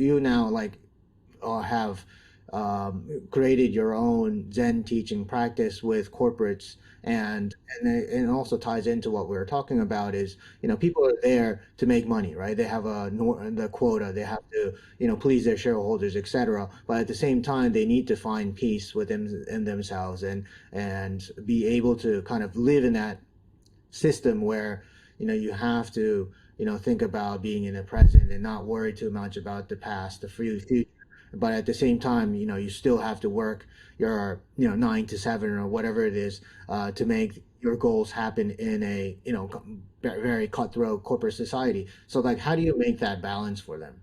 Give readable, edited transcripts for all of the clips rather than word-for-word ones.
you now like have created your own Zen teaching practice with corporates, and it also ties into what we were talking about is, people are there to make money, right? They have the quota, they have to, please their shareholders, etc. But at the same time, they need to find peace within in themselves, and be able to kind of live in that system where, you have to, think about being in the present and not worry too much about the past, the future. But at the same time, you still have to work your, 9 to 7 or whatever it is, to make your goals happen in a, very cutthroat corporate society. So like, how do you make that balance for them?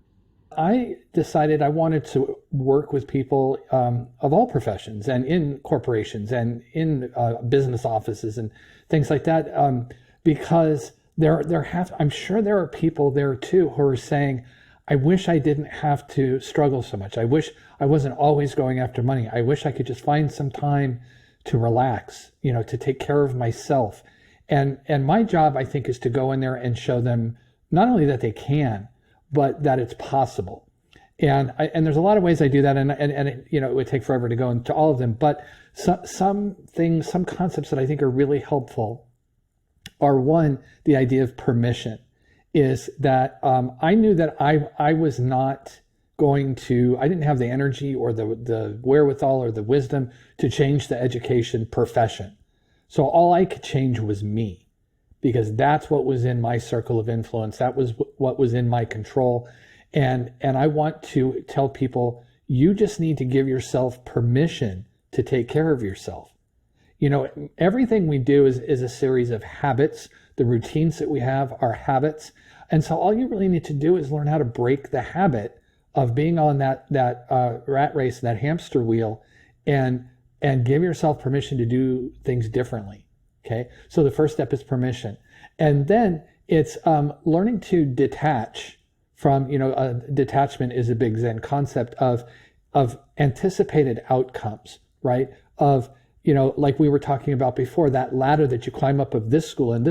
I decided I wanted to work with people of all professions and in corporations and in business offices and things like that, because I'm sure there are people there too who are saying, I wish I didn't have to struggle so much. I wish I wasn't always going after money. I wish I could just find some time to relax, to take care of myself. And my job, I think, is to go in there and show them not only that they can, but that it's possible. And there's a lot of ways I do that, and it, it would take forever to go into all of them. But some things, some concepts that I think are really helpful are, one, the idea of permission. Is that I knew that I was not going to, I didn't have the energy or the wherewithal or the wisdom to change the education profession. So all I could change was me, because that's what was in my circle of influence. That was what was in my control. And I want to tell people, you just need to give yourself permission to take care of yourself. Everything we do is a series of habits. The routines that we have are habits. And so all you really need to do is learn how to break the habit of being on that rat race, that hamster wheel, and give yourself permission to do things differently. Okay. So the first step is permission. And then it's learning to detach from, detachment is a big Zen concept of anticipated outcomes, right? Of, like we were talking about before, that ladder that you climb up of this school, and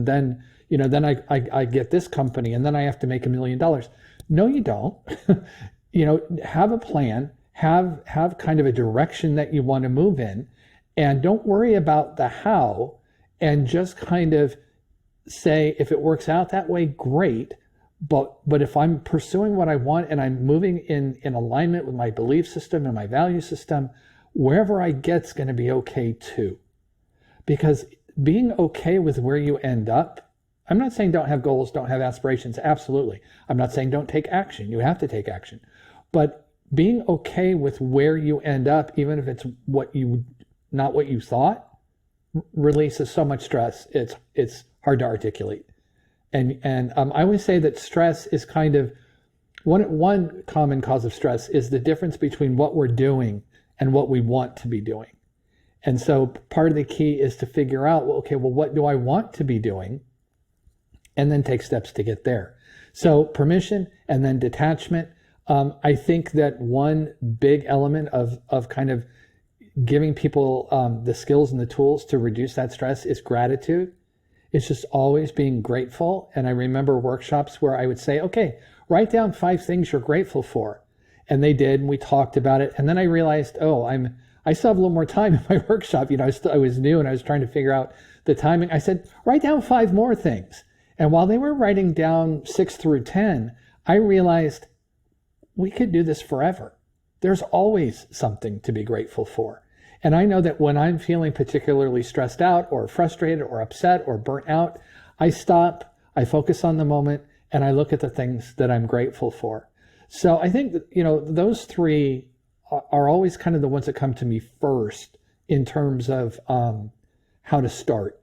then, then I get this company, and then I have to make $1 million. No, you don't. Have a plan, have kind of a direction that you want to move in, and don't worry about the how, and just kind of say, if it works out that way, great. But if I'm pursuing what I want and I'm moving in alignment with my belief system and my value system, wherever I get's going to be okay too. Because being okay with where you end up, I'm not saying don't have goals, don't have aspirations. Absolutely. I'm not saying don't take action. You have to take action. But being okay with where you end up, even if it's not what you thought, releases so much stress. It's hard to articulate. And I always say that stress is kind of one common cause of stress is the difference between what we're doing and what we want to be doing. And so part of the key is to figure out, what do I want to be doing? And then take steps to get there. So permission and then detachment. I think that one big element of kind of giving people the skills and the tools to reduce that stress is gratitude. It's just always being grateful. And I remember workshops where I would say, okay, write down 5 things you're grateful for. And they did, and we talked about it. And then I realized, I still have a little more time in my workshop. I was new and I was trying to figure out the timing. I said, write down 5 more things. And while they were writing down 6 through 10, I realized we could do this forever. There's always something to be grateful for. And I know that when I'm feeling particularly stressed out or frustrated or upset or burnt out, I stop, I focus on the moment, and I look at the things that I'm grateful for. So I think that, those 3 are always kind of the ones that come to me first in terms of how to start.